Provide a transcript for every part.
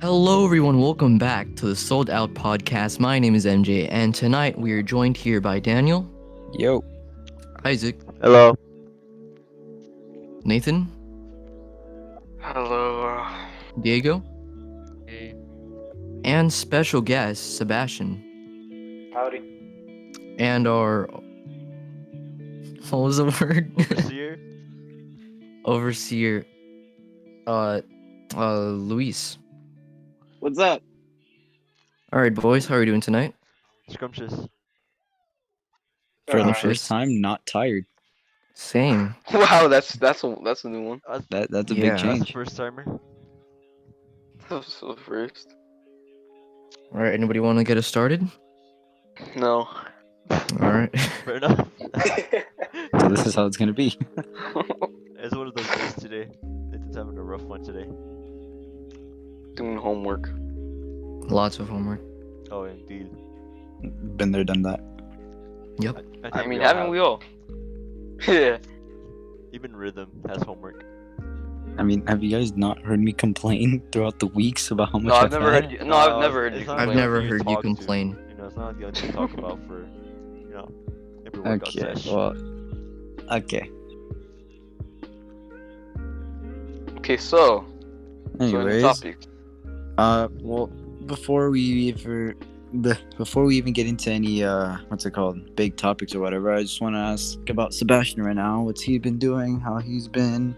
Hello, everyone. Welcome back to the Sold Out Podcast. My name is MJ, and tonight we are joined here by Daniel, Yo. Isaac, Hello. Nathan, Hello. Diego, Hey. and special guest Sebastian, Howdy. and our what was the word? Overseer. Overseer, Luis. What's up? All right, boys, how are we doing tonight? Scrumptious. For the Alright. first time, not tired. Same. Wow, that's a new one. That's a Yeah. big That's change. the first timer. That was the first. All right, anybody want to get us started? No. All right. Fair enough. So this is how it's gonna be. It's one of those days today. Nathan's having a rough one today. Doing homework. Lots of homework. Oh, indeed. Been there, done that. Yep. I think mean, all haven't have. we all? Yeah. Even Rhythm has homework. I mean, have you guys not heard me complain throughout the weeks about how much No, I've never had? heard you. No, I've never heard it's you not I've the complain. never only thing heard you talk to, complain. You know, it's not the only thing to talk about for, every workout Okay, sesh. well, okay. Okay, so any Anyways, topics? well, before we even get into any what's it called, big topics or whatever, I just want to ask about Sebastian right now. What's he been doing? How he's been?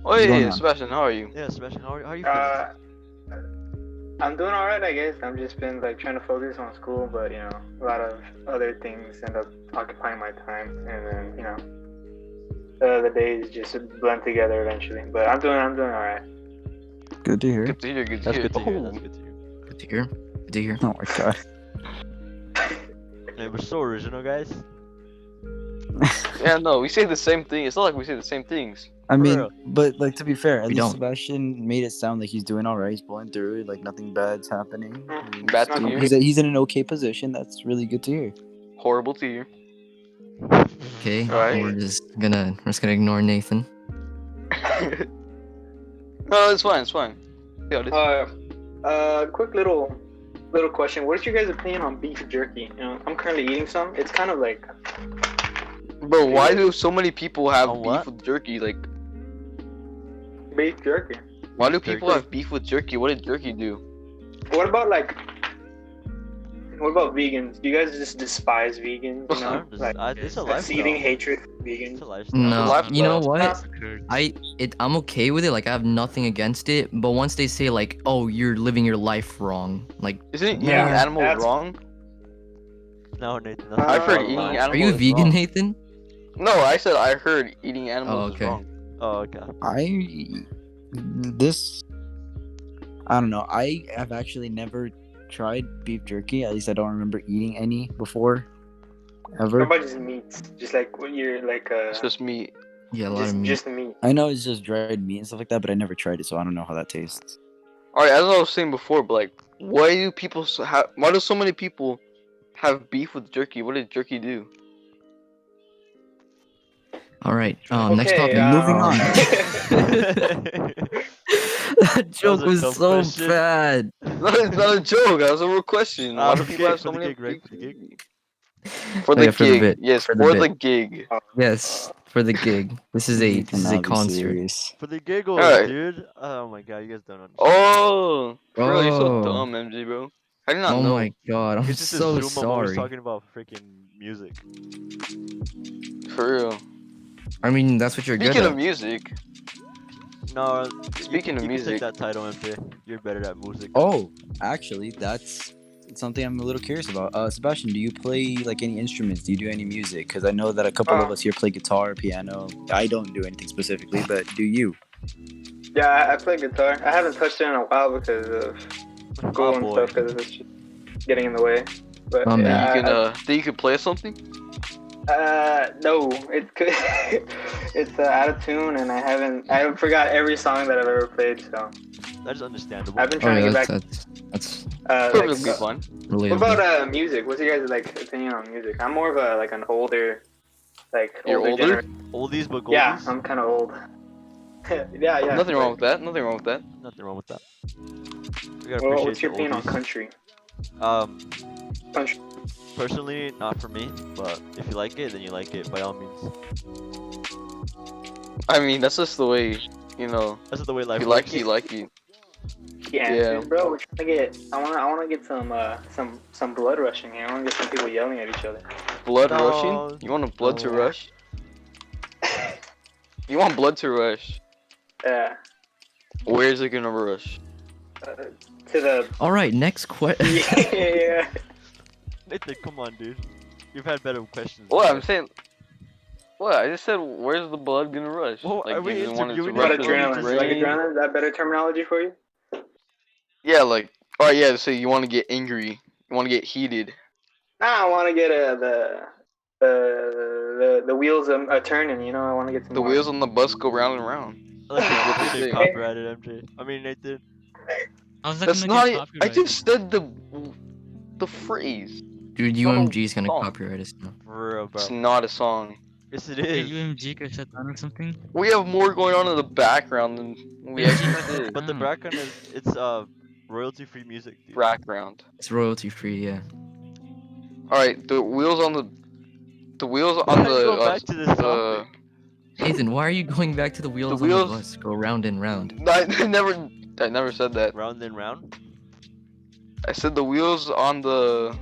Oh what's going yeah, on? Sebastian, how are you? Yeah, Sebastian, how are you feeling? I'm doing alright, I guess. I'm just been like trying to focus on school, but a lot of other things end up occupying my time, and then the days just blend together eventually. But I'm doing alright. Good to hear. Good to hear. Good to That's hear. good to hear. Oh. That's good to hear. Good to hear. Good to hear. Oh my god. Hey, we're so original, guys. Yeah, no, we say the same thing. It's not like we say the same things. I For mean, real. but like to be fair, at We least don't. Sebastian made it sound like he's doing all right. He's pulling through it, like nothing bad's happening. Bad to hear. He's in an okay position. That's really good to hear. Horrible to hear. Okay. Alright. We're just gonna ignore Nathan. No, it's fine. It's fine. Yeah, Quick little question. What's your guys' opinion on beef jerky? I'm currently eating some. It's kind of like bro, why do so many people have On beef what? with jerky? Like, beef jerky. why do Jerky? people have beef with jerky? What did jerky do? What about vegans? Do you guys just despise vegans? It's a Like lifestyle. seething hatred for It's vegans. a lifestyle. No, lifestyle. you know what? Huh? I'm okay with it. Like I have nothing against it. But once they say like, "Oh, you're living your life wrong," like, Isn't eating Yeah, animals that's- wrong? No, Nathan. I've heard not eating allowed. animals are you is vegan, wrong. Nathan? No, I said I heard eating animals okay. is wrong. Oh, okay. I don't know. I have actually never tried beef jerky. At least I don't remember eating any before, What ever. about just meats? Just like when you're like It's just meat. Yeah, a lot of meat. just meat. I know it's just dried meat and stuff like that, but I never tried it, so I don't know how that tastes. Alright, as I was saying before, but like, why do people why do so many people have beef with jerky? What did jerky do? All right. Next Okay, topic. Moving on. That joke a was dumb so question. bad. No, it's not a joke. That was a real question. Why do for the people gig, have so for the many gig, right? beef For the gig. For the Oh, yeah, for the gig? bit, Yes, for for the the bit. gig. Yes, for the gig. This is a You cannot be concert. serious. For the giggles, Alright. dude. Oh my god, you guys don't understand. Oh, bro, you're so Oh. dumb, MJ, bro. I did not Oh know. my god, I'm You just so assume I'm always sorry. talking about freaking music. For real. I mean, that's what you're good Speaking at. of music, No, Speaking of you can music- take that title, MP. You're better at music. Oh, actually, that's something I'm a little curious about. Sebastian, do you play like any instruments? Do you do any music? Because I know that a couple of us here play guitar, piano. I don't do anything specifically, but do you? Yeah, I play guitar. I haven't touched it in a while because of school My and boy. stuff, because it's just getting in the way. But Oh, man. yeah, think you can play something? no, it could. It's out of tune, and I forgot every song that I've ever played. So That is understandable. I've been Oh, trying yeah, to get back. that's Perfectly fine. What relatable. about music? What's your guys' like opinion on music? I'm more of an older, You're older? generation. Oldies but goldies. Yeah, I'm kind of old. yeah. Nothing wrong with that. Nothing wrong with that. Nothing wrong with that. gotta Well, appreciate what's your the opinion on oldies. country? Country. Personally, not for me, but if you like it, then you like it by all means. I mean, that's just the way, you know. That's the way If life you like works. it, you like it. Yeah, Yeah. bro. We're trying to get. I wanna get some blood rushing here. I wanna get some people yelling at each other. Blood No, rushing? You want a blood to no. rush? You want blood to rush? Yeah. Where is it gonna rush? To the. All right, next question. Yeah. Nathan, come on, dude. You've had better questions. than What that. I'm saying? What I just said? Where's the blood gonna rush? Well, are we you want it to interviewing rush About you? from adrenaline. the Just Like brain? adrenaline. Is that better terminology for you? Yeah, like. Alright, yeah. So you want to get angry? You want to get heated? Nah, I want to get the wheels are turning. You know, I want to get some The more. wheels on the bus go round and round. I like That's what to they get say. copyrighted, MJ. I mean, Nathan. How's that That's gonna not. get I copyrighted? just said the phrase. Dude, Not a UMG's gonna song. copyright us now. For real, bro. It's not a song. Yes, it Hey, is. UMG could shut down or something? We have more going on in the background than we actually did. But the background is it's royalty-free music, dude. Background. It's royalty free, yeah. All right, the wheels on the wheels Why on are you the going back to this topic? Nathan, why are you going back to the wheels on the wheels- bus? Go round and round. I never said that. Round and round. I said the wheels on the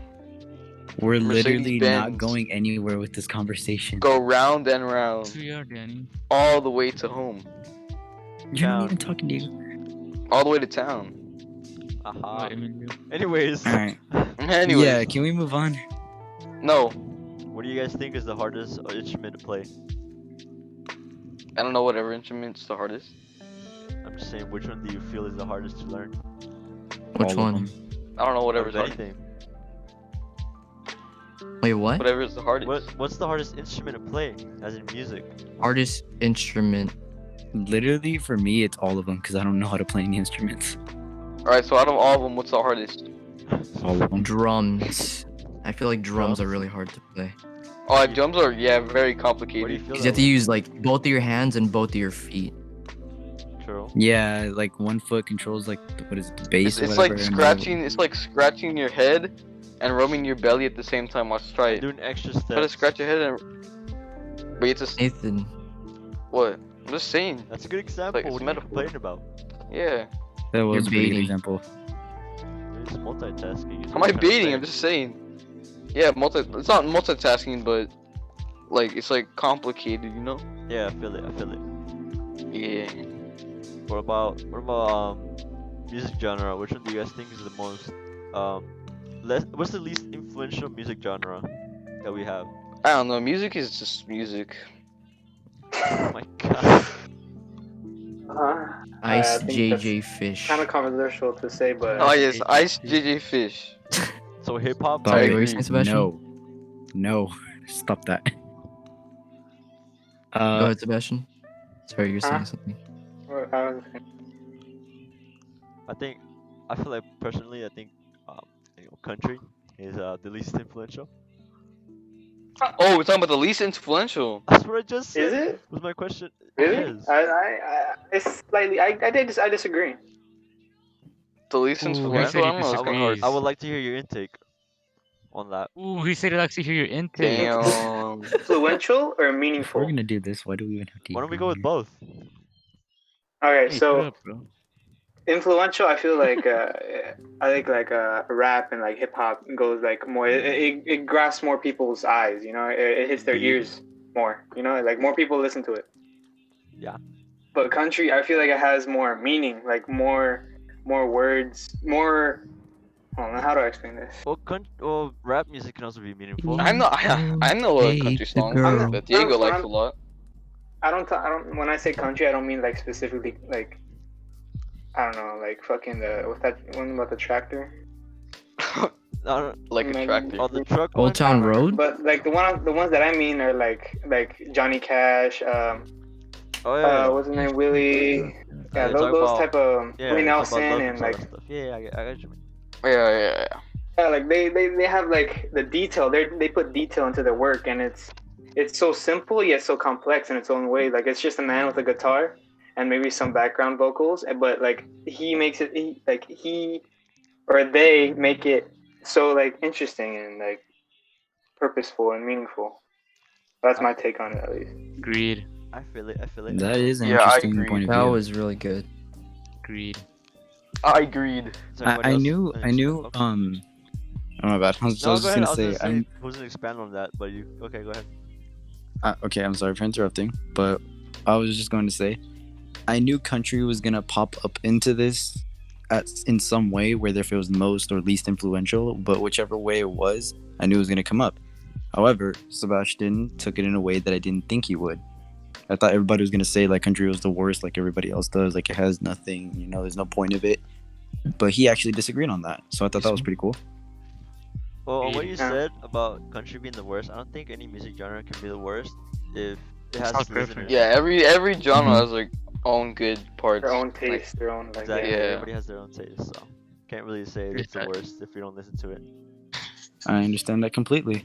We're literally not Mercedes-Benz. going anywhere with this conversation. go round and Yes, round we are, Danny. all the way to home, You're not Down. even talking to you. all the way to town. Aha. What, Emilio? Anyways, Alright. Anyways, Yeah, can we move on? no, what do you guys think is the hardest instrument to play? I don't know whatever instrument's the hardest. I'm just saying, which one do you feel is the hardest to learn? Which All of one? them. I don't know whatever's Out of hardest. anything. Wait, what? Whatever is the hardest. What's the hardest instrument to play, as in music? Hardest instrument. Literally, for me, it's all of them because I don't know how to play any instruments. All right, so out of all of them, what's the hardest? All of them. Drums. I feel like drums are Drums? really hard to play. Oh, drums are very What do you complicated. feel? Because you have to use like both of your hands and both of your feet. True. Yeah, like one foot controls like what is it, the bass It's, or it's whatever. like and scratching. It's like scratching your head and rubbing your belly at the same time. Let's try it. Doing extra Try to steps. scratch your head and. But it's just Nathan, what? I'm just saying. That's a good example. it's What are you metaphor. complaining about? Yeah. That was a pretty good baiting. example. It's multitasking. is How am what I I'm trying to baiting? say. I'm just saying. Yeah, It's not multitasking, but like it's like complicated, you know? Yeah, I feel it. I feel it. Yeah. What about music genre? Which one do you guys think is the most what's the least influential music genre that we have? I don't know. Music is just music. Oh my god. Ice I think that's JJ Fish. kind of controversial to say, but Oh yes, Ice JJ Fish. So hip hop. Sorry, I what were you agree. saying, Sebastian? No, stop that. Go ahead, Sebastian. Sorry, you're saying Huh? something. I feel like personally, I think country is the least influential. Oh, we're talking about the least influential. That's what I just said. Is it? Was my question? Really? Yes. It's slightly. I disagree. The least Ooh, influential. I don't know. It's kind of hard. I would like to hear your intake on that. Ooh, he said he'd like to hear your intake. Damn. Influential or If meaningful? we're gonna do this, why do we even have to? Why don't we even go with here? both? Okay, Hey, so shut up, bro. influential. I feel like I think like rap and like hip hop goes like more. It grasps more people's eyes. You know, it hits their ears more. You know, like more people listen to it. Yeah. But country, I feel like it has more meaning, like more words, more. I don't know how do I explain this. Well, rap music can also be meaningful. I know a Hate country the song girl. that Diego I'm- likes a lot. I don't. When I say country, I don't mean like specifically like. I don't know, like fucking what's that one about the tractor? Like a Maybe- tractor. On the truck Old one? Town Road? But like the ones that I mean are like Johnny Cash, Oh yeah. what's his name, Willie, yeah, you those, talk those about- type of Yeah, Willie you talk about Nelson love and and all like that stuff. Yeah, I got what you mean. Yeah. like they have like the detail. They put detail into their work, and it's so simple yet so complex in its own way. Like it's just a man with a guitar and maybe some background vocals, but like he makes it. He or they make it so like interesting and like purposeful and meaningful. That's my take on it, at least. Agreed. I feel it. I feel it. That is an Yeah, I interesting agree. point of That view. was really good. Agreed. I agreed. Is everybody I else knew gonna expand- oh my bad. I was No, just go ahead. gonna I was say gonna say who's gonna expand on that, but you. Okay, go ahead. okay, I'm sorry for interrupting, but I was just going to say I knew country was gonna pop up into this in some way, whether if it was most or least influential, but whichever way it was, I knew it was gonna come up. However, Sebastian took it in a way that I didn't think he would. I thought everybody was gonna say like country was the worst, like everybody else does, like it has nothing, there's no point of it. But he actually disagreed on that, so I thought that was pretty cool. Well, on what you Yeah. said about country being the worst, I don't think any music genre can be the worst if it has not its listeners. preference. Yeah, every genre Mhm. has like own good parts. Their own Like, taste, their own like. Exactly. Yeah. Everybody has their own taste, so can't really say it's the Yeah. worst if you don't listen to it. I understand that completely.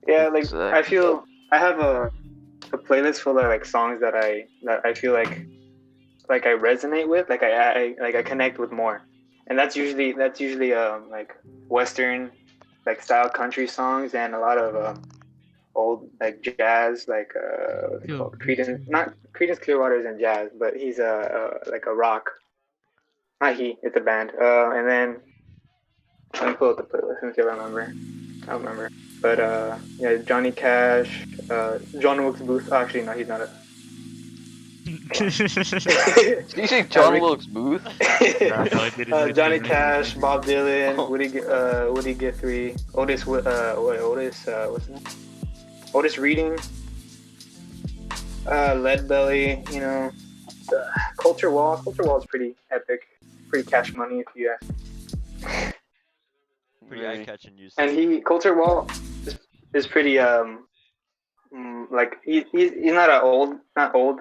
Yeah, like Exactly. I feel I have a playlist full of like songs that I feel like I resonate with, like I connect with more, and that's usually like Western like style country songs and a lot of old like jazz, like what's it called? Creedence Clearwater isn't jazz, but he's like a rock. Not he, it's a band. And then let me pull up the playlist and see if I remember. I don't remember. But yeah, Johnny Cash, John Wilkes Booth. Oh, actually, no, he's not a. Did you say John Rick- Wilkes Booth? Johnny Cash, Bob Dylan, Oh. Woody Guthrie, Otis, what's his name? Otis Reading, Lead Belly, Culture Wall. Culture Wall is pretty epic, pretty cash money if you ask. Pretty Really. eye-catching use. And Culture Wall is pretty like he's not old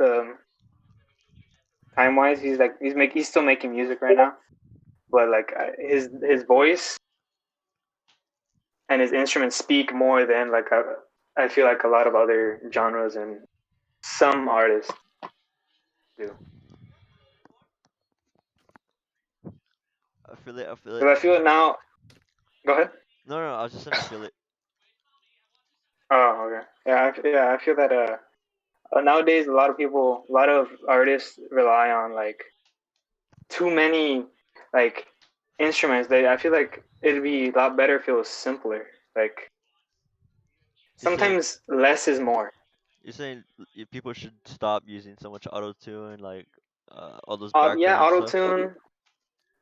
time wise. He's still making music right now, but like his voice and his instruments speak more than like I feel like a lot of other genres and some artists do. I feel it. I feel But it. I feel it now. Go ahead. No, I was just saying I feel it. Oh, okay. Yeah, I feel that nowadays a lot of artists rely on like too many like instruments. I feel like it'd be a lot better if it was simpler. Like You're saying- sometimes less is more. You're saying people should stop using so much auto-tune, like all those Yeah, background auto stuff? tune.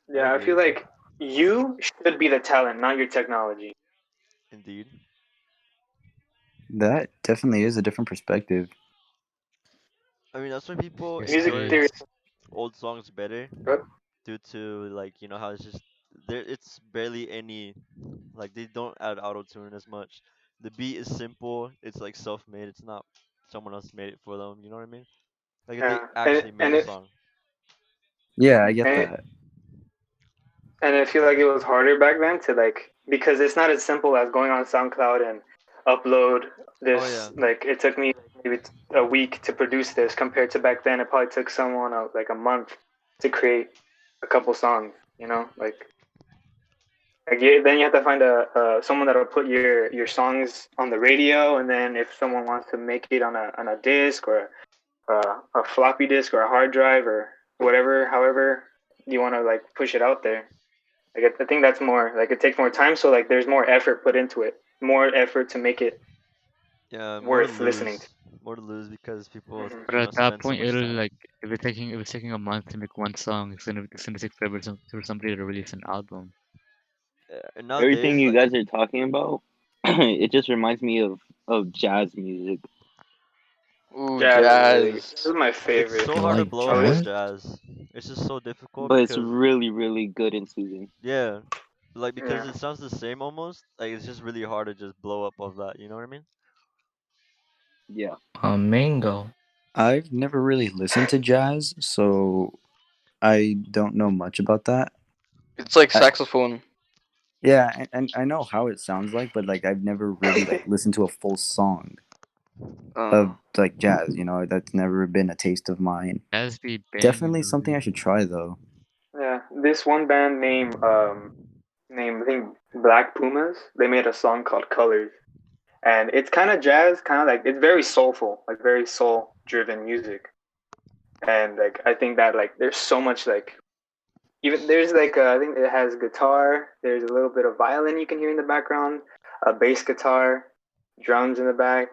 Yeah, I feel agree. like you should be the talent, not your technology. Indeed. That definitely is a different perspective. I mean, that's why people Yes, Music enjoy theory. old songs better, What? due to like how it's just there. It's barely any, like they don't add auto-tune as much. The beat is simple. It's like self-made. It's not someone else made it for them. You know what I mean? Like if they Yeah, actually made and the if song. Yeah, I get and, that. and I feel like it was harder back then to like because it's not as simple as going on SoundCloud and upload this. Oh, yeah. Like it took me maybe a week to produce this compared to back then. It probably took someone like a month to create a couple songs. Then you have to find someone that'll put your songs on the radio, and then if someone wants to make it on a disc or a floppy disk or a hard drive or whatever, however you want to like push it out there. Like I think that's more like it takes more time, so like there's more effort put into it, more effort to make it Yeah, worth listening to. More to lose because people Mhm. But at that spend so point, much it'll time. like if it's taking a month to make one song, it's gonna take forever for somebody to release an album. And nowadays, Everything you like, guys are talking about, it just reminds me of jazz music. Ooh, Jazz. jazz. This is my it's favorite. so You hard to like blow up with jazz? jazz. It's just so difficult But it's because really, really good and soothing. yeah, like because Yeah. it sounds the same almost. Like it's just really hard to just blow up of that. You know what I mean? Yeah. Mango. I've never really listened to jazz, so I don't know much about that. It's like I- saxophone. Yeah, and I know how it sounds like, but like I've never really like listened to a full song of like jazz. That's never been a taste of mine. Jazz be Definitely banging. something I should try though. Yeah. this one band named I think Black Pumas. They made a song called Colors, and it's kind of jazz, kind of like it's very soulful, like very soul driven music. And like I think that like there's so much like even there's like I think it has guitar. There's a little bit of violin you can hear in the background, a bass guitar, drums in the back.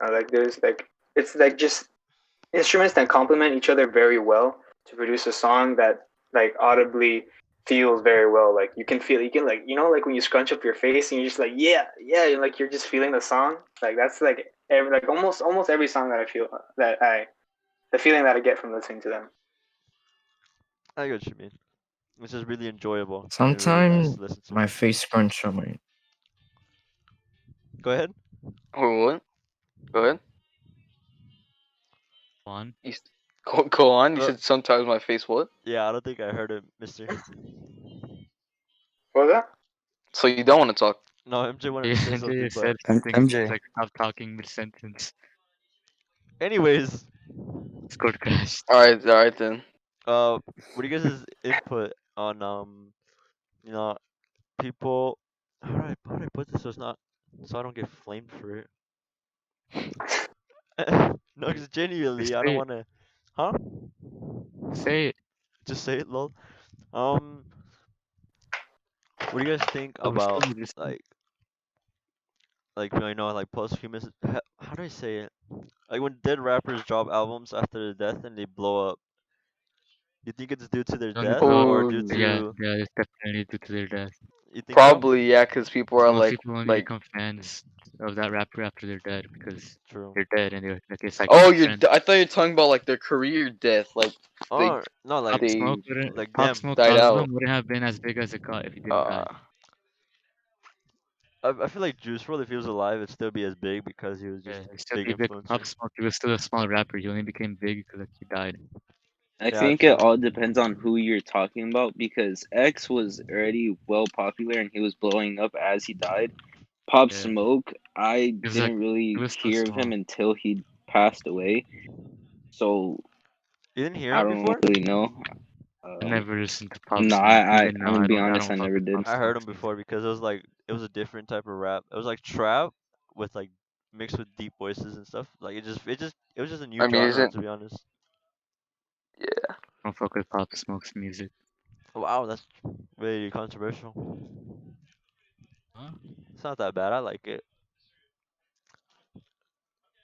Like there's like it's like just instruments that complement each other very well to produce a song that like audibly feels very well. Like you can feel, you can like like when you scrunch up your face and you're just like yeah, you're like you're just feeling the song. Like that's like every like almost every song that I feel that I the feeling that I get from listening to them. I get what you mean. It's just really enjoyable and really nice Sometimes to listen to. my face crunch on my. Go ahead. Wait, what? Go ahead. One. You, go on. You Uh, said sometimes my face what? yeah, I don't think I heard it, Mister. What was that? So you don't want to talk? No, MJ wanted Yeah, to say Andrea something, but said something. It's MJ. like stop talking mid sentence. anyways, Discord crashed. All right then. what do you guys' input on you know, people? How do I put this so it's not so I don't get flamed for it? No, because genuinely, Just I don't say it. want to. Huh? Say it. Just say it, lol. Um, what do you guys think Oh, about just like like posthumous? How do I say it? Like when dead rappers drop albums after their death and they blow up. You think it's due to their only death blow up. or Oh, due Yeah, to? yeah, it's definitely due to their death. You think so? probably yeah, because people 'Cause are most people only like. become fans of that rapper after they're dead because True. they're dead and they're like it's like Oh, friends. I thought you were talking about like their career death, like they Oh no, Pop they Smoke wouldn't. like Pop them. Smoke's died out. album wouldn't have been as big as it got if he didn't Uh, die. I feel like Juice WRLD, if he was alive, it'd still be as big because he was just Yeah, he still big be big. Pop influencer. Smoke, he was still a small rapper. He only became big because like, he died. I Yeah, think it true. all depends on who you're talking about because X was already well popular and he was blowing up as he died. Pop Yeah, Smoke, I he was like didn't he really was still hear of him small. until he passed away. So You didn't hear I him don't before? really know. I never listened to Pop No, Smoke. Even I'm now, gonna be I honest, don't I fuck never with did. Pop I heard him Smoke's music. before because it was a different type of rap. It was like trap with like mixed with deep voices and stuff. Like it was just a new I mean, genre isn't to be honest. yeah. I don't fuck with Pop Smoke's music. Wow, that's really controversial. Huh? It's not that bad. I like it,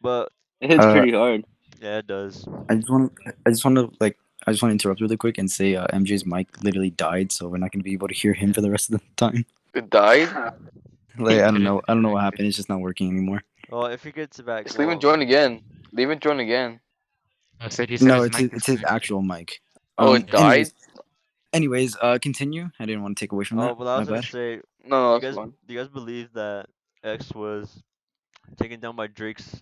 but It hits Uh, pretty hard. yeah, it does. I just want to interrupt really quick and say MJ's mic literally died, so we're not going to be able to hear him for the rest of the time. It died. Like Get it I don't know what disconnected. happened. It's just not working anymore. Well, if he gets it back, Just leave and well, join again. Leave and join again. He said No, his mic it's his disconnected. actual mic. Oh, it Yeah. died. Continue. I didn't want to take away from oh, that. well, I My was gonna bad. say, No, that's fine. do you guys believe that X was taken down by Drake's,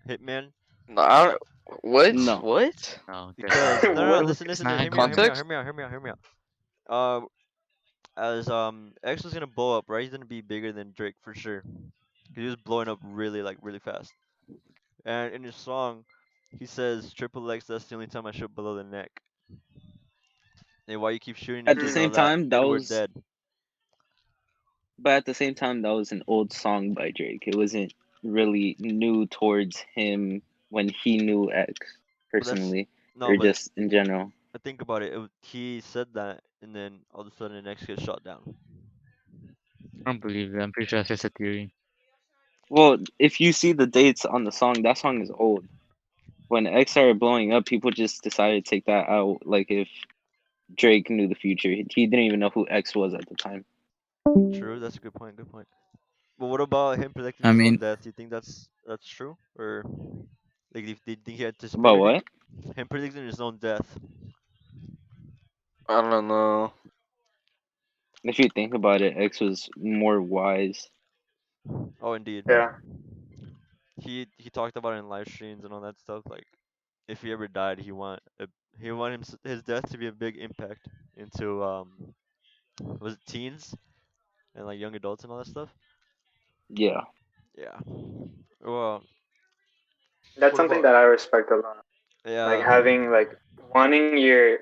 hitman? No, I don't, what? No. What? No, Because definitely not. no, What? listen, It's listen, not hear him. me out, hear me out, Context? hear me out, hear me out, hear me out. As X was gonna blow up, right? He's gonna be bigger than Drake for sure. 'Cause he was blowing up really fast. And in his song, he says, "Triple X, that's the only time I shoot below the neck." And why you keep shooting At if the you Hmm. know same that time, we're dead? that was an old song by Drake. It wasn't really new towards him when he knew X But that's personally, no, or but just in general. think about it. He said that, and then all of a sudden, the X gets shot down. I don't believe it. I'm pretty sure that's just a theory. Well, if you see the dates on the song, that song is old. When X started blowing up, people just decided to take that out. Like if Drake knew the future, he didn't even know who X was at the time. True, that's a good point. Good point. But what about him predicting I his own mean, death? Do you think that's true, or like do you think he About anticipated it? what? Him predicting his own death. I don't know. If you think about it, X was more wise. Oh, indeed. Yeah. He talked about it in live streams and all that stuff. Like, if he ever died, he want his death to be a big impact into was it teens and like young adults and all that stuff. Yeah. Yeah. Well, That's what something about that I respect a lot. Like yeah? having like wanting your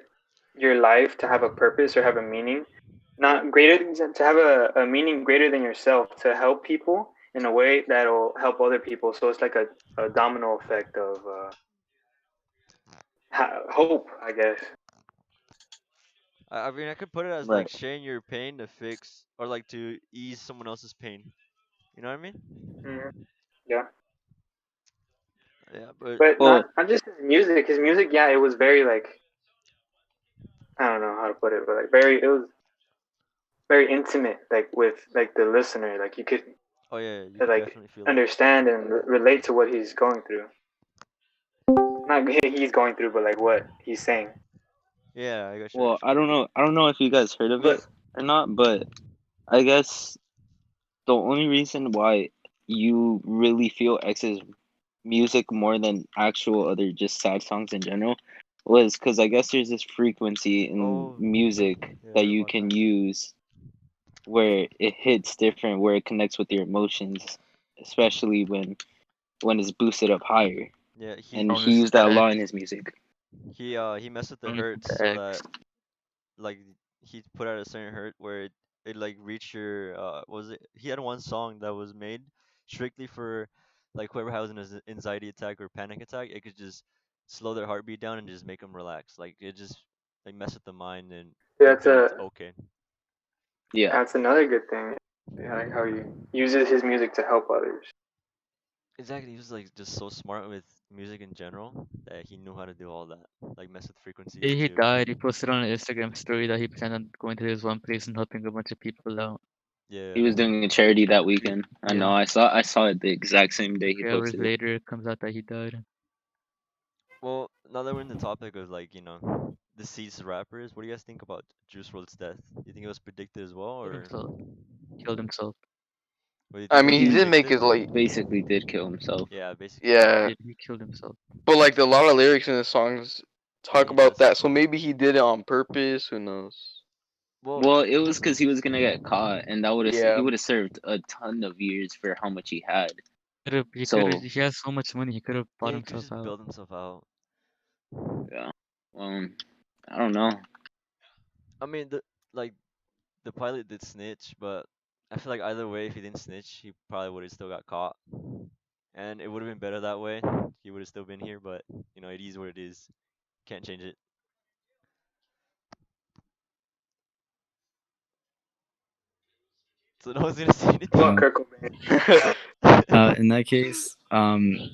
your life to have a purpose or have a meaning, not greater to have a meaning greater than yourself, to help people in a way that'll help other people. So it's like a domino effect of hope, I guess. I mean, I could put it as like Right. sharing your pain to fix or like to ease someone else's pain. You know what I mean? Hmm. Yeah, Yeah, but but Well, not just his music. His music, yeah, it was very like, I don't know how to put it, but like very, it was very intimate, like with like the listener, like you could oh yeah, you could like definitely feel it. understand and relate to what he's going through. Not he's going through, but like what he's saying. Yeah, I got you. I well, got you. I don't know. I don't know if you guys heard of But it or not, but I guess the only reason why you really feel X's music more than actual other just sad songs in general was because I guess there's this frequency in Oh, music yeah, I that heard you about can that. use where it hits different, where it connects with your emotions, especially when it's boosted up higher. Yeah, he And Wrong he is used that a the lot X. in his music. he messed with the Wrong is hertz the so that X. like he put out a certain hurt where it like reached your what was it? He had one song that was made strictly for like whoever has an anxiety attack or panic attack. It could just slow their heartbeat down and just make them relax. Like it just like mess with the mind and yeah, think that it's okay. Yeah. that's another good thing. Yeah, like how he uses his music to help others. Exactly, he was like just so smart with music in general that he knew how to do all that, like mess with frequencies He too. died. He posted on an Instagram story that he planned on going to this one place and helping a bunch of people out. He Yeah. was doing a charity that weekend. I know. Yeah. I saw it the exact same day he 3 hours posted it. later, it comes out that he died. Well, now that we're in the topic of like deceased rappers, what do you guys think about Juice WRLD's death? Do you think it was predicted as well, Killed or himself. Killed himself. what do you I think it mean, was he He did make predicted? his like, basically did kill himself. Yeah, basically. yeah, He killed himself. but like a lot of lyrics in the songs Yeah, talk he about does. that. So maybe he did it on purpose. Who knows? Well, Well, it was because he was gonna get caught, and that would have he Yeah, would have served a ton of years for how much he had. He could have. So He has so much money. He could have yeah, bought he could himself just out. build himself out. yeah, I don't know. I mean, the pilot did snitch, but I feel like either way, if he didn't snitch, he probably would have still got caught, and it would have been better that way. He would have still been here, but it is what it is. Can't change it. So no one's gonna say What about anything. Um, Kurt Cobain? in that case,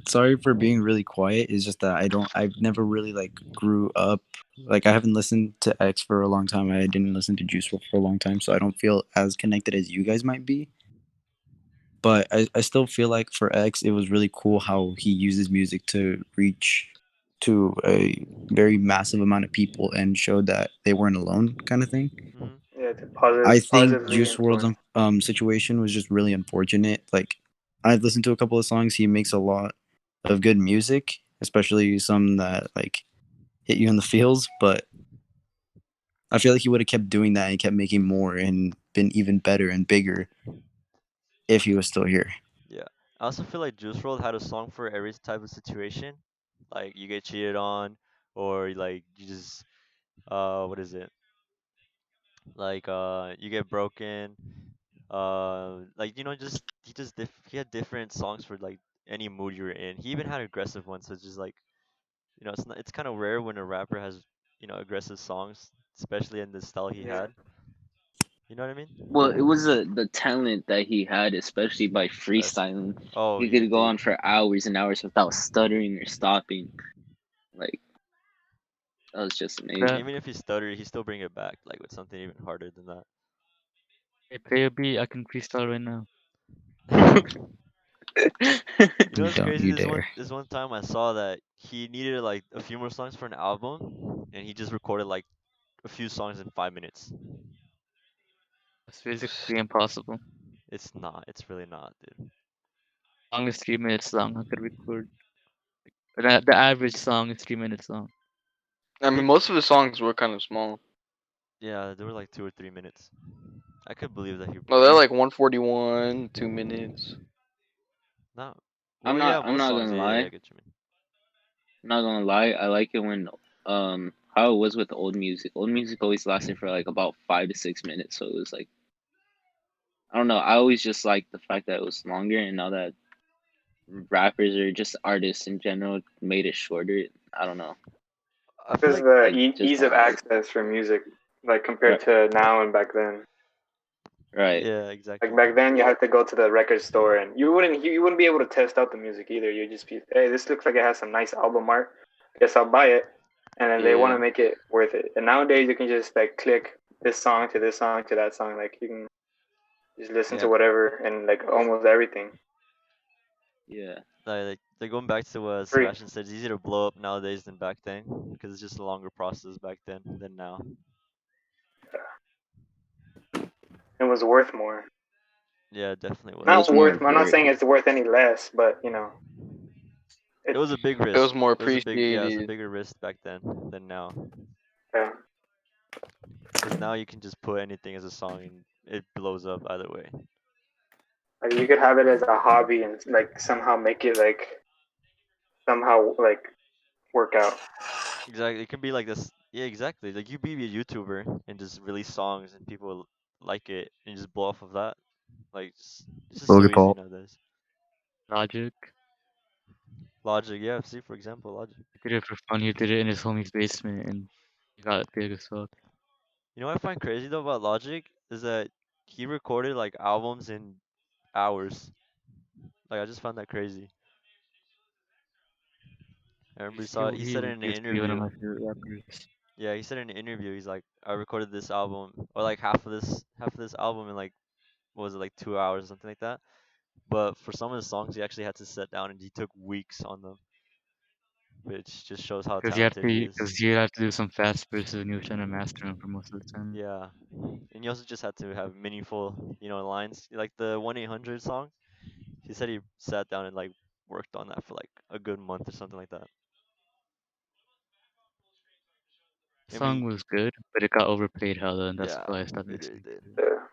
sorry for being really quiet. It's just that I've never really like grew up. Like I haven't listened to X for a long time. I didn't listen to Juice WRLD for a long time, so I don't feel as connected as you guys might be. But I still feel like for X, it was really cool how he uses music to reach to a very massive amount of people and showed that they weren't alone, kind of thing. Hmm. Yeah, to I think positively Juice WRLD's influence. situation was just really unfortunate. Like I've listened to a couple of songs. He makes a lot of good music, especially some that like hit you in the feels. But I feel like he would have kept doing that and kept making more and been even better and bigger if he was still here. Yeah. I also feel like Juice WRLD had a song for every type of situation. Like you get cheated on, or like you just what is it? Like you get broken. Like just he had different songs for like any mood you were in. He even had aggressive ones, so it's just like it's kind of rare when a rapper has aggressive songs, especially in the style he Yeah, had. You know what I Well, mean? it was the talent that he had, especially by That's freestyling. oh He he could go did. on for hours and hours without stuttering or stopping. Like that was just And That amazing. even if he stuttered, he still bring it back like with something even harder than Hey, play a beat. I can freestyle right now. that. What's Don't crazy? you This one dare. this one time I saw that he needed like a few more songs for an album, and he just recorded like a few songs in 5 minutes. It's physically impossible. It's not. It's really not, dude. Song is 3 minutes long. I could record. The average song is 3 minutes long. I mean, most of the songs were kind of small. Yeah, they were like 2 or 3 minutes. I could believe that he. No, they're he like 141, 2 minutes. not. I'm Well, yeah, not. I'm most not songs. gonna Yeah, yeah, lie. I get you, man. I'm not gonna lie. I like it when how it was with the old music. Old music always lasted for like about 5 to 6 minutes, so it was like I don't know. I always just liked the fact that it was longer, and now that rappers or just artists in general made it shorter, I don't know. I feel Because like the It just ease of don't like access for music, like compared right, to now and back then. right. yeah, Like exactly. back then, you had to go to the record store, and you wouldn't be able to test out the music either. You'd just be, hey, this looks like it has some nice album art. Guess I'll buy it. And then they want Yeah, to make it worth it. And nowadays, you can just like click this song to this song to that song. Like you can just listen Yeah, to whatever and like almost everything yeah. like going back to what free. Sebastian said, it's easier to blow up nowadays than back then because it's just a longer process back then than now. It was worth more. Yeah, it definitely It was. Not was more worth. I'm not rewarding. saying it's worth any less, but It it. was a big It risk. was more It was a big, yeah, it's a appreciated. bigger risk back then than now. Yeah. Because now you can just put anything as a song and it blows up either way. Like you could have it as a hobby and like somehow make it like somehow like work out. Exactly. It can be like this. Yeah, exactly. Like you be a YouTuber and just release songs and people like it and just blow off of that. Like it's just so Logan easy Paul. nowadays. Logic. Logic, yeah. See, for example, Logic. He did it for fun. He did it in his homie's basement, and he got big as fuck. You know what I find crazy though about Logic is that he recorded like albums in hours. Like I just found that crazy. I remember he said it in He an used to be one of interview. my favorite rappers. Yeah, he said in an interview, he's like, I recorded this album or like half of this album in like what was it, like 2 hours or something like that. But for some of the songs, he actually had to sit down and he took weeks on them, which just shows how talented he is. Because you have to do some fast verses, and he was trying to master them for most of the time. Yeah, and he also just had to have meaningful, lines. Like the 1-800 song, he said he sat down and like worked on that for like a good month or something like that. The I song mean, was good, but it got overplayed hella, and that's yeah, why I stopped it listening did. to it. Yeah.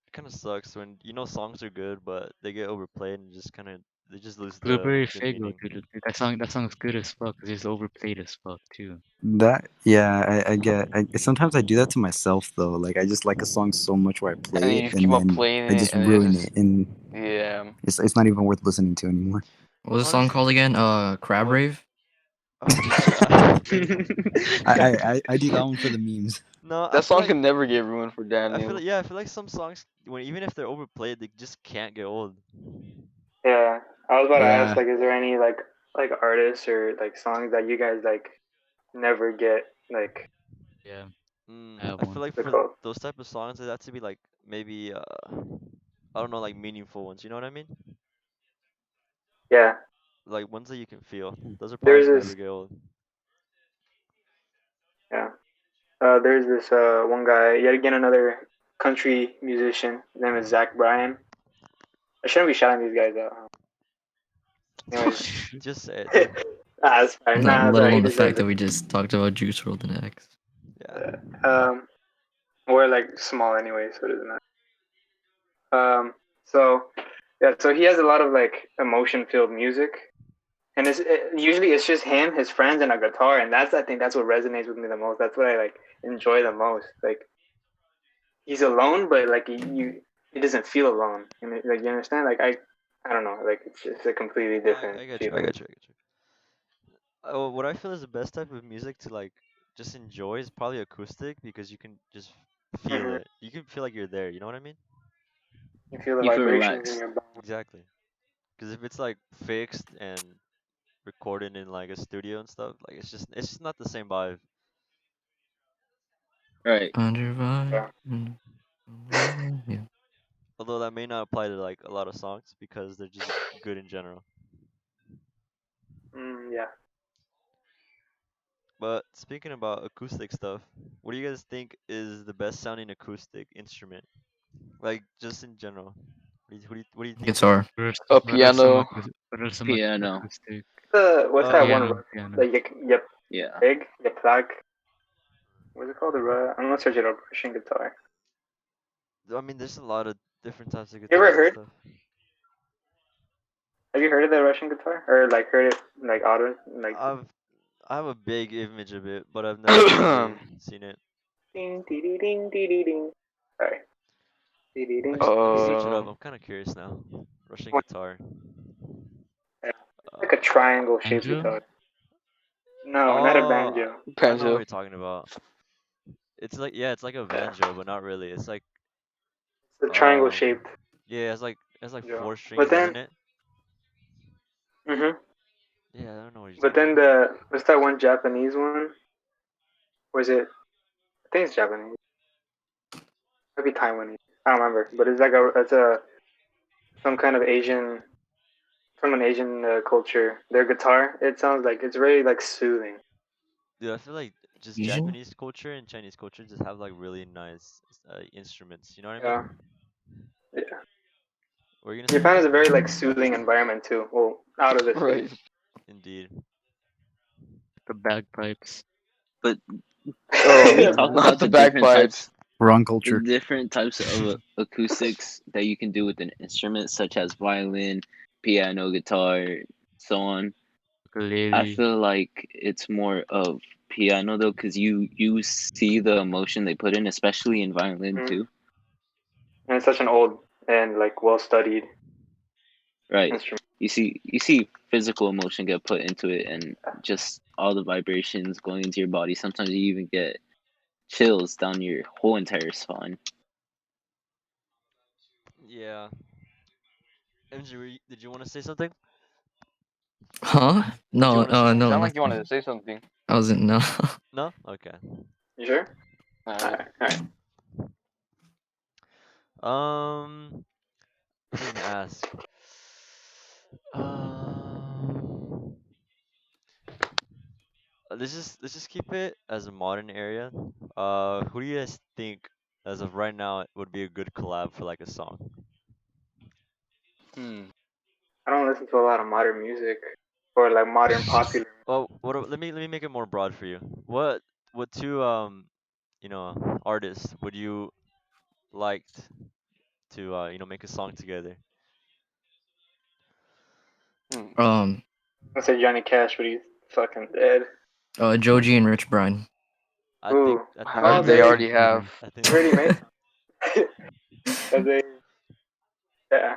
It kind of sucks when songs are good, but they get overplayed and just kind of they just lose Blueberry the Faygo, meaning. dude. That song's good as fuck, 'cause it's overplayed as fuck, too. That yeah, I get. Sometimes I do that to myself though. Like I just like a song so much where I And play then you it just and keep on then playing I it, just and it ruin just it, and yeah. it's not even worth listening to anymore. What was the song Honestly, called again? Crab what? Rave? Yeah. I do that one for the memes. No, I That feel song like can never get ruined for I feel like Daniel. yeah, I feel like some songs when even if they're overplayed, they just can't get old. Yeah. I was about to ask Yeah, like, is there any like artists or like songs that you guys like never get like Yeah, I have I feel one. like the for code? those type of songs, it have to be like maybe I don't know, like meaningful ones. You know what I mean? Yeah. Like ones that you can feel. Those are There's probably never this. get old. Yeah. There's this one guy. Yet again, another country musician. His name is Zach Bryan. I shouldn't be shouting these guys out. Anyways, Just say it, dude. it's fine. Not Nah, let sorry. He alone the deserves fact that it. we just talked about Juice WRLD and X. Yeah. We're like small anyway, so it doesn't matter. So yeah, so he has a lot of like emotion-filled music, and usually it's just him, his friends, and a guitar, and I think that's what resonates with me the most. That's what I like enjoy the most. Like he's alone, but like he doesn't feel alone. And like you understand? Like I don't know. Like it's just a completely No, different I get you. I feeling. get you. I get you. What I feel is the best type of music to like just enjoy is probably acoustic because you can just feel Hmm. it. You can feel like you're there. You know what I mean? You feel the You feel vibrations in relaxed. your bones. Exactly. Because if it's like fixed and recorded in like a studio and stuff, like it's just not the same vibe. Right. Under vibe. Yeah. Yeah. Although that may not apply to like a lot of songs because they're just good in general. Yeah. But speaking about acoustic stuff, what do you guys think is the best sounding acoustic instrument? Like just in general. What do you think? Guitar. A What are some piano. Piano. acoustic? What's that one? Piano, piano. Like yep, Yeah. big, yep, like what's it called? I'm gonna search it up. Russian guitar. I mean, there's a lot of different types of You ever guitars and heard? stuff. Have you heard of the Russian guitar or like heard it like auto like? I've I have a big image of it, but I've never really seen it. Ding, dee, dee, ding, dee, dee, ding. Sorry. Dee, dee, ding. Actually, let me search it Uh, up. I'm kind of curious now. Russian What? guitar. Yeah. Like a triangle shaped Banjo? guitar. No, not a Oh, banjo. I know what banjo. you're talking about. It's like yeah, it's like a banjo, but not really. It's like It's a triangle shaped yeah, it's like banjo. four But strings, then, isn't it? hmm Yeah, I don't know what you're but talking then about. what's that one Japanese one? Was it? I think it's Japanese. Maybe Taiwanese. I don't remember. But it's a some kind of Asian from an Asian culture. Their guitar, it sounds like it's very like soothing. Dude, I feel like just Asian? Japanese culture and Chinese culture just have like really nice instruments. You know what I Yeah, mean? yeah. What are you gonna say, Japan is MJ? a very like soothing environment too. Well, out of this Right. space. Indeed. The bagpipes. But Oh, can we Yeah, talk man. not about the the different bagpipes. types, Wrong the culture. different types of acoustics that you can do with an instrument, such as violin, piano, guitar, so on? I Ukulele. feel like it's more of piano though, because you see the emotion they put in, especially in violin Mhm. too. And it's such an old and like well studied Right. instrument. You see physical emotion get put into it, and just all the vibrations going into your body. Sometimes you even get chills down your whole entire spine. Yeah. MJ, did you want to say something? Huh? Did you No, want to say You no, something? sound like you wanted nothing. to say something. I wasn't, no. No? Okay. You sure? Alright. All right. Um, what was I gonna ask? Um, let's just keep it as a modern area. Who do you guys think, as of right now, would be a good collab for like a song? Hmm. I don't listen to a lot of modern music or like modern popular. Well, let me make it more broad for you. What two artists would you like to make a song together? Hmm. um, I say Johnny Cash, but he's fucking dead. Joji and Rich Brian. I think Ooh, I think oh, that'd They be they already have. I think they that'd already be made. good. They yeah.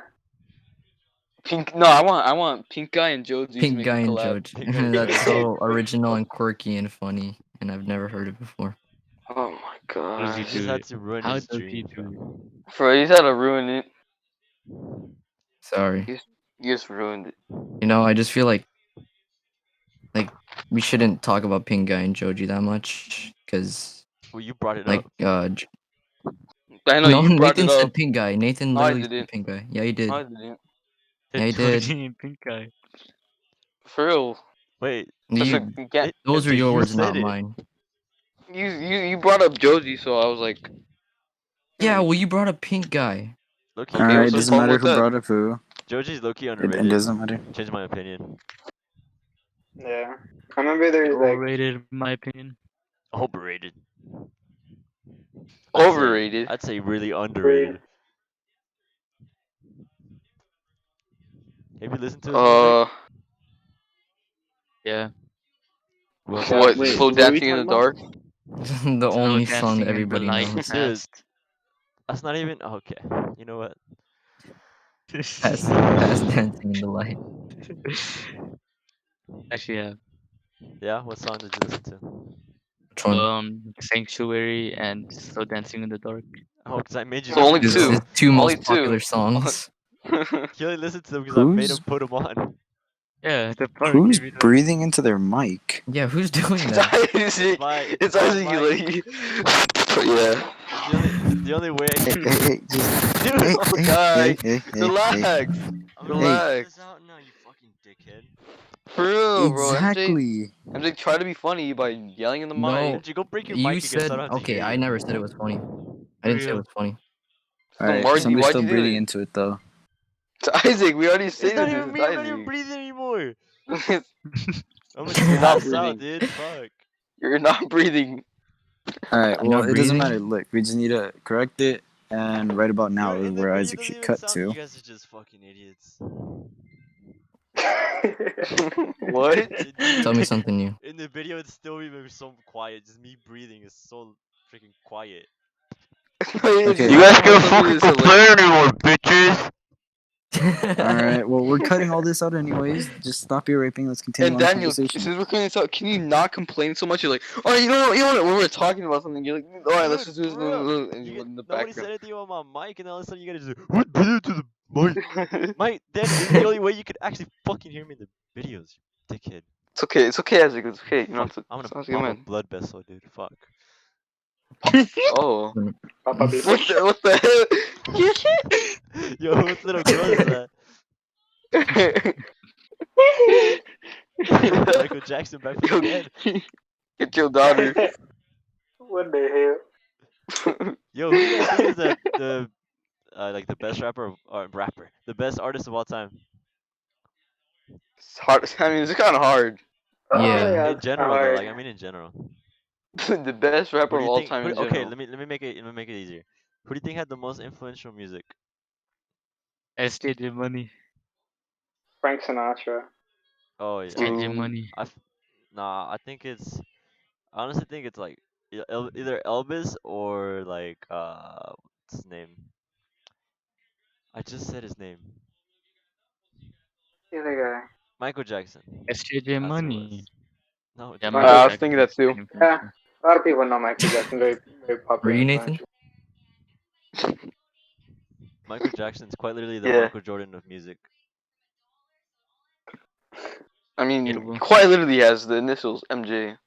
Pink. No, I want Pink Guy and Joji to Pink make a Guy and collab. Joji. Pink Guy and That's Joji. so original and quirky and funny, and I've never heard it before. Oh my How does he You gosh. just do had it? to ruin How his does he dream, do it? bro. Bro, he's had to ruin it. Sorry. You just ruined it. I just feel like we shouldn't talk about Pink Guy and Joji that much, because Well, you brought it like up. I know no, you brought Nathan it said up. Pink Guy. Nathan No, I literally said didn't. Pink Guy. Yeah, he No, I did. didn't. Yeah, The he did. Joji and Pink Guy. For real. Wait, Just You like you can't. those are MJ, your you words, said not it. mine. You brought up Joji, so I was like, Yeah, hmm. well, you brought up Pink Guy. Loki, Okay, Alright, what's the doesn't Joji's problem matter with who that? brought up who. Joji's low-key It underrated. doesn't matter. Changed my opinion. Yeah. I remember there's like Overrated, in my opinion. Overrated. I'd say Overrated. I'd say really great. underrated. Have you listened to his music? Uh, Yeah. What what? songs? Wait, Slow What are we dancing in talking the about? dark. The Slow only song that dancing in the everybody light knows. Dude, past. that's not even okay. You know what? Fast dancing in the light. Actually, yeah. Yeah, what song did you listen to? Which one? Sanctuary and Slow Dancing in the Dark. Oh, because I made you So No. only listen to This two. is them. two Only most two. popular songs. He only listened to them because I made him Who's put them on. Yeah, the part who's if you don't. breathing into their mic? Yeah, who's doing It's that? Isaac. It's It's my Isaac. mic. Like, yeah. It's the only way I Hey, can. hey, just Dude, hey, Oh, hey, guy, hey, hey, hey, hey. relax. I'm gonna Hey. cut Relax. this out now, you fucking dickhead. For real, bro. Exactly. MJ tried to be funny by yelling in the mic. No, MJ, go break your you mic again so I said don't have to okay. hear I you. never said it was funny. I For didn't say it real. was funny. Then Alright, somebody's why'd still you do breathing it? into it though. It's Isaac. We already It's stated not this. even It's me. I'm not even Isaac. breathing anymore. I'm gonna You're not pass out, breathing. dude. Fuck. You're not breathing. Alright, You're well, not it doesn't matter. breathing. Look, we just need to correct it, and right about now is And the where video Isaac doesn't should even cut sound. You to. guys are just fucking idiots. What? Tell me something new. In the video, it's still even so quiet. Just me breathing is so freaking quiet. Okay. You guys can fucking complain anymore, bitches. All right. Well, we're cutting all this out anyways. Just stop your raping. Let's continue And on the Daniel, conversation. since we're cutting this out, can you not complain so much? You're like, oh, you know what? When we're talking about something, you're like, all right, let's Dude, just do this, for real. and you in the Nobody said background. anything about my mic, and all of a sudden you guys just what video to the mic? Mike, Danny, this is the only way you could actually fucking hear me in the videos, you dickhead. It's okay. It's okay, Isaac. It's okay. You know, Fuck, I'm gonna sounds pop good, a man. blood vessel, dude. Fuck. Oh, Papa Beach. what the hell? Yo, what little girl is that? Michael Jackson back from the dead. Get your daughter. What the Yo, who do you guys think is the like the best the best artist of all time? It's hard. I mean, it's kind of hard. hell? Yeah. In general, though, like I mean in general. The best Who rapper do of you all think? time in Okay, general. let me make it easier. Who do you think had the most influential music? SJJ Money. Frank Sinatra. Oh yeah. SJJ Ooh. Money. Nah, I honestly think it's like either Elvis or like what's his name? I just said his name. The other guy. Michael Jackson. SJJ That's who it Money. was. No, it's Yeah, Michael Michael I was Jackson. thinking Jackson. that too. Yeah, a lot of people know Michael Jackson. Very, very popular. Were you, Nathan? influential. Michael Jackson's quite literally the Yeah. Michael Jordan of music. I mean, Debatable. quite literally has the initials MJ.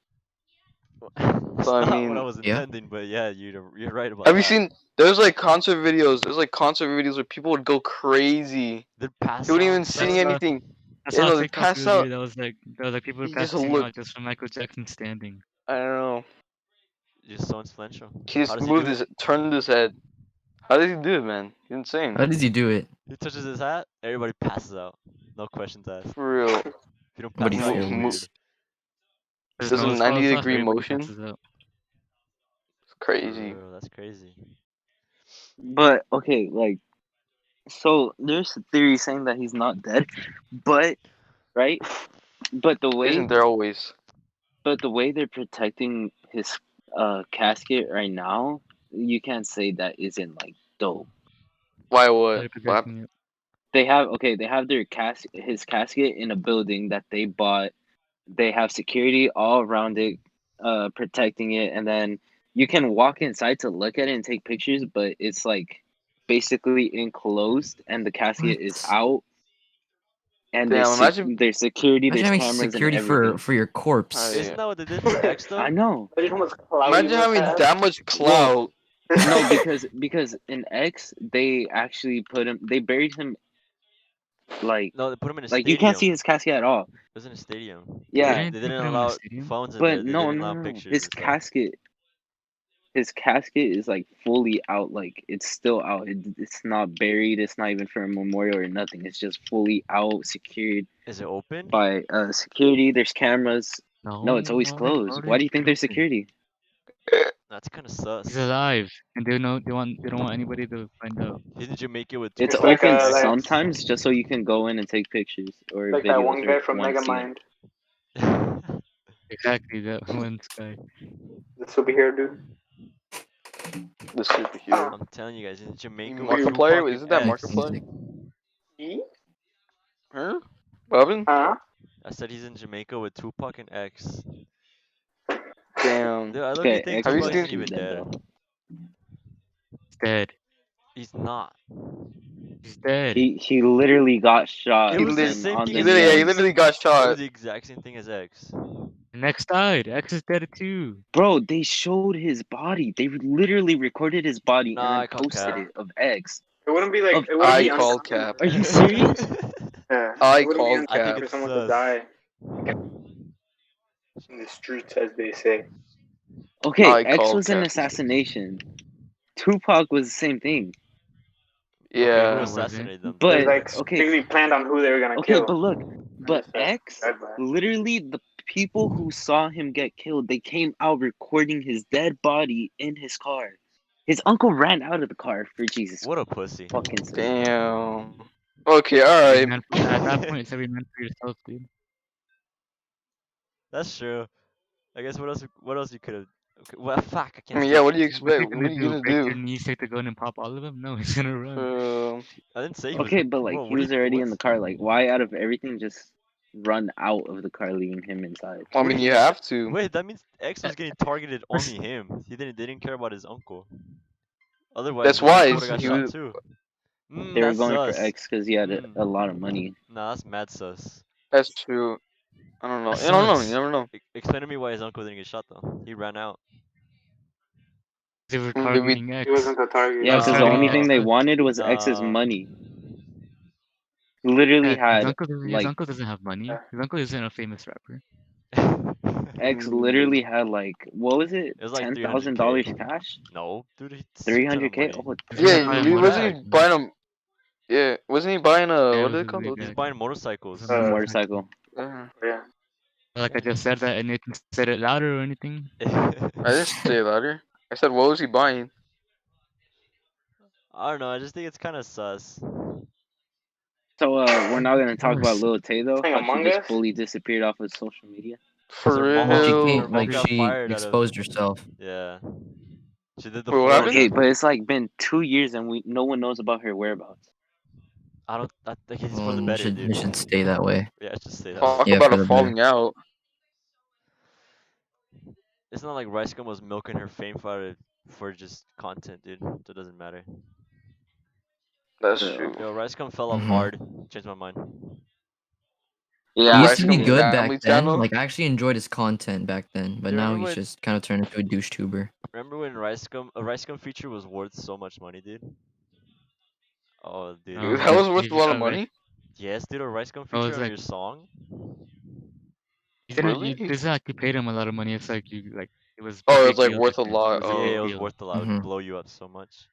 That's So, I not mean, what I was Yeah. intending, but yeah, you're right about Have you that. seen? There's like concert videos. There's like concert videos where people would go crazy. They'd pass They wouldn't out even and sing stuff. anything. I Yeah, saw no, a they TikTok pass the other out. day that was like people were He just passing look. out just from Michael Jackson standing. I don't know. Just so influential. He How just does he moved do his, it? turned his head. How did he do it, man? He's insane. How does he do it? He touches his hat, everybody passes out. No questions asked. For real. If you don't Nobody pass out, you're feels. weird. His Does a nose falls 90 off, degree everybody motion. passes out. It's For crazy. real, that's crazy. But okay, like, so there's a theory saying that he's not dead, but right, but Isn't there always? the way they're protecting his casket right now, you can't say that isn't like dope. Why They're what? What protecting happened? it. They have their his casket in a building that they bought. They have security all around it, protecting it, and then you can walk inside to look at it and take pictures, but it's like basically enclosed, and the casket is What? out, and Damn, imagine. there's security, Imagine there's having cameras, and security everything. for your corpse. Isn't Yeah. that what they did for X though? I know. Imagine how much clout Imagine you must having have. that much clout. No, because in X they actually put him. They buried him like No, they put him in a you can't see stadium. his casket at all. It was in a stadium. Yeah, They They didn't put him in a allow stadium. phones in but there. They no, didn't no, allow no, no. pictures and stuff. His casket is like fully out. Like it's still out. It's not buried. It's not even for a memorial or nothing. It's just fully out, secured Is it open? by security. There's cameras. No, it's always why closed. would Why do they you think put it there's open? security? That's kind of sus. He's alive, and they don't want anybody to find out. He's in Jamaica with It's It's like open like sometimes just so you can go in and take pictures or like that one videos guy or from one scene. Megamind, Exactly that one guy. the superhero dude. The superhero. I'm telling you guys, in Jamaica with Markiplier? Tupac Isn't and that X. Markiplier? E? Huh? Robin? Huh? I said he's in Jamaica with Tupac and X. Damn. Dude, I look Okay, think X Have you Tupac is isn't seen- even dead dead. though. He's dead. He's not. He's dead. He literally got shot. It was the and same on thing the as He X. literally got It shot. was the exact same thing as X. The next died. X is dead too. Bro, they showed his body. They literally recorded his body Nah, I and call then posted cap. it of X. It wouldn't be like Of it wouldn't I be call uncommon cap. Are you serious? Yeah, I it wouldn't be call uncommon I think cap. for it's someone sus. to die in the streets, as they say. Okay, I X call was an cap. assassination. Tupac was the same thing. Okay, who Yeah. was it? assassinated them? It was But like okay, strictly planned on who they were gonna okay, kill. but look, but That's X, bad, bad. literally the people who saw him get killed, they came out recording his dead body in his car. His uncle ran out of the car for Jesus What a pussy. fucking sake. Damn. Okay, all Every right. man at that point, it's every man for yourself, dude. That's true. I guess what else? What else you could have? Okay, well, fuck, I I can't mean, speak. yeah. What do you What's he expect? What gonna are you do? gonna Break your do? knees, take the gun, and pop all of them? No, he's gonna run. I didn't say he was. Okay, but like Bro, he what do was you? already What? in the car. Like, why out of everything just run out of the car, leaving him inside? I What do mean, you? you have to. Wait, that means X was getting targeted First, only him. He didn't. They didn't care about his uncle. Otherwise, That's his uncle would wise. have got He shot was. too. They were That's going for sus. X because he had a lot of Mm. money. Nah, that's mad sus. That's true. I don't know. that's I don't know. You sus. never know. Explain to me why his uncle didn't get shot though. He ran out. They were Did we? targeting He X. wasn't the target. Yeah, X because the already only knew X thing they No, had. wanted was X's no. money. Literally Yeah, had his like uncle doesn't have money. His uncle isn't a famous rapper. X Mm, literally had like what was it? It was like $10,000 300K. cash? No, dude, it's a ton of 300K? money. Oh, He's It's a gonna ton Yeah. of buy a money for Wasn't that. he motorcycle. buying a? Yeah. Wasn't he buying a? Yeah, it What was are a they called? really He's bad. buying It was a motorcycles. a motorcycle. motorcycle. Yeah. Like I just said that, and Nathan said it louder or anything. I didn't say it louder. I said, what was he buying? I don't know. I just think it's kind of sus. So we're not gonna talk about Yes. Lil Tay though. Playing How she Among just Us? fully disappeared off of social media. Cause For her Well, she mom, her came, real? mom like, got she fired out of. exposed herself. Yeah, she did the Wait, what happened? Florida. Okay, but it's like been 2 years and no one knows about her whereabouts. I don't. I think it's for Well, the better, dude. it should stay that way. Yeah, it should stay that way. Talk Yeah, about for a the better. falling out. It's not like Rice Gum was milking her fame for just content, dude. So it doesn't matter. That's So, true. Yo, Rice Gum fell off Hmm. hard. Changed my mind. He yeah, used Rice to be Gum same. good back family then. channel. Like, I actually enjoyed his content back then, but Do you now remember he's when? just kind of turned into a douche tuber. Remember when a Rice Gum feature was worth so much money, dude? Oh, dude. Dude, No, that like was worth a he lot of got like, money. Yes, dude. A Rice Gum oh, feature it's on like your song. you didn't. You Really? this is like you paid him a lot of money. It's like you like it was a Oh, it was big like deal back worth a then. It lot. was a Yeah, big it Oh, was deal. worth a lot. It Hmm. would blow you up so much.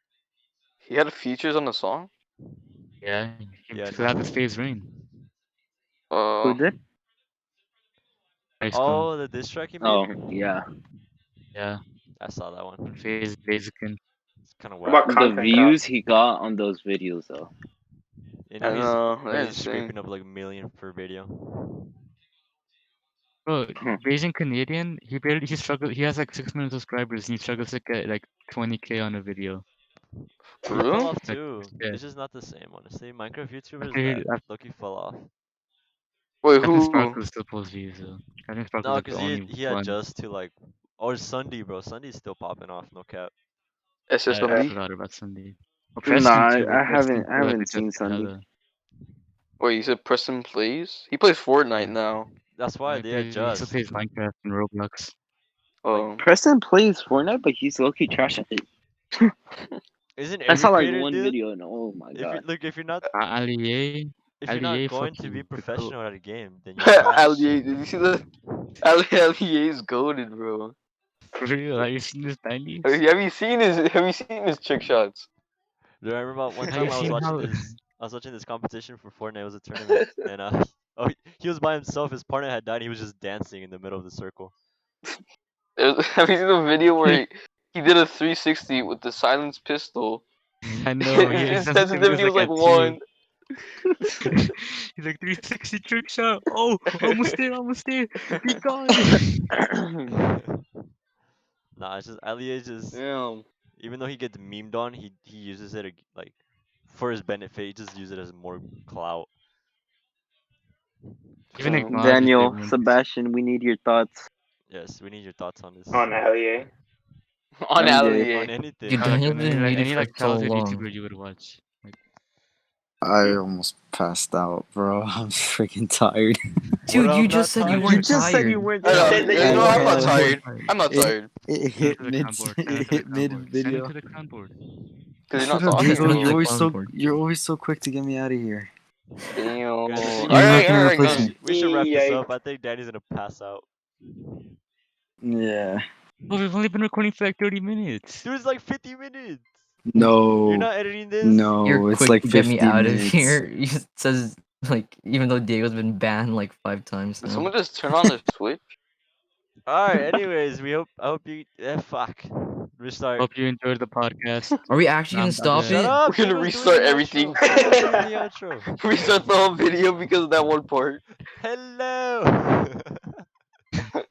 he had features on the song. Yeah, he Yeah, still have his no. phase rain. Who Uh, did? Ice Cone. Oh, the diss track he made? Oh, yeah. Yeah, I saw that one. phase basic and It's kind of What whack. about The content cop? views he got on those videos though. You I know he's know. really That's insane. scraping up like a million per video. bro, Hmm. Asian Canadian. He struggled. He has like 6 million subscribers and he struggles to get like 20K on a video. For He fell real? off Like too. yeah, It's just not the same, honestly. Minecraft YouTubers after that he, Loki fell off. Wait, Captain who? Sparkle still posts views though. Captain Sparkle's No, like the cause only he one. adjusts to like, or Sunday, bro. Sunday's still popping off. No cap. I SSMD? forgot about Sunday. Well, Nah, Preston too, but I Preston haven't I still like haven't seen adjusted Sunday. hella. Wait, you said Preston plays? He plays Fortnite Yeah, now. That's why they he still adjust. plays Minecraft and Roblox. Like, Oh, Preston plays Fortnite, but he's low key trash at it. isn't I every saw like creator, one dude? video and oh my If you god. look, if you're not Allier, going fuck to be you. The goat. professional at a game, then you're trash. Allier, did you see the Allier is goaded, bro. For real, have you seen this Have 90s? you seen his trick shots? Do I remember about one Have you time seen how? I was watching this competition for Fortnite. It was a tournament, and oh, he was by himself. His partner had died. He was just dancing in the middle of the circle. Have you seen the video where he did a 360 with the silenced pistol? I know, His he's done some videos sensitivity was like like that too. one. He's like 360 trick shot. Oh, almost there, almost there. Be gone. Nah, it's just Ali is just Damn. even though he gets memed on, he uses it like for his benefit. He just uses it as more clout. Even So acknowledges Daniel, everyone. Sebastian, we need your thoughts. yes, we need your thoughts on this. On Allier. On MJ. On Allier. anything. Dude, Like Daniel's been muted any for like so childhood long. YouTuber you would watch. Like, I almost passed out, bro. I'm freaking tired. Dude, What, you I'm just not said you tired? weren't tired. weren't I know. said that you No, I'm not were. tired. I'm not It, tired. it stand hit to the mid. crown board. It hit mid Stand video. to the crown board. Cause you're not Shut up, talking. Stand Diego. to the crown board. You're always so quick to get me out of here. Damn. Guys, I think You're not gonna Alright, replace go. me. we should wrap this up. Yikes. I think Danny's gonna pass out. Yeah. Oh, we've only been recording for like 30 minutes. Dude, it's like 50 minutes. No. You're not editing this? You're No, it's quick like to get me 50 out of minutes. here. It says, like, even though Diego's been banned like 5 times Did now. someone just turn on the switch? All right. Anyways, I hope you. Fuck. Restart. Hope you enjoyed the podcast. Are we actually gonna stop Shut it? up. We're gonna Diego's doing restart the everything. outro. Diego's doing the outro. Restart the whole video because of that one part. Hello.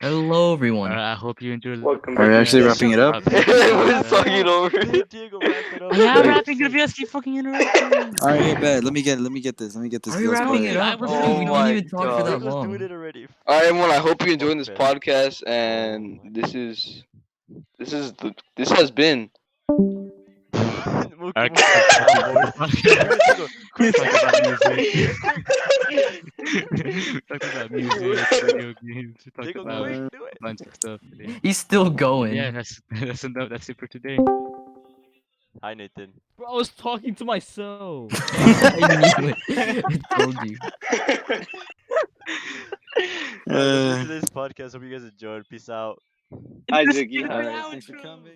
Hello, everyone. I hope you enjoyed the Welcome Are we back. actually podcast. wrapping it up? Did Diego Everyone's wrap it talking up? over. Did Diego wrap it up? I am For rapping. fuck's If you sake. guys keep fucking interrupting. All right, here, bet. Let me get this. Let me get this. Are we Let's wrapping play it I up? was Dude, Oh we doing didn't my even talk for God. that Diego's long. doing it already. All right, everyone. I hope you enjoyed this Okay. podcast, Oh and my this has been. We'll Okay, put a soundboard. Alright, Diego, quick. Talk about music. Quick. Talk about music, video games. Talk Diego, about quick. a Do it. bunch of stuff today. He's still going. Yeah, that's enough. That's it for today. Hi, Nathan. Bro, I was talking to myself. I knew it. I told you. Alright, that's it for today's podcast. Hope you guys enjoyed. Peace out. Hi, Jiggy. All right, thanks for coming.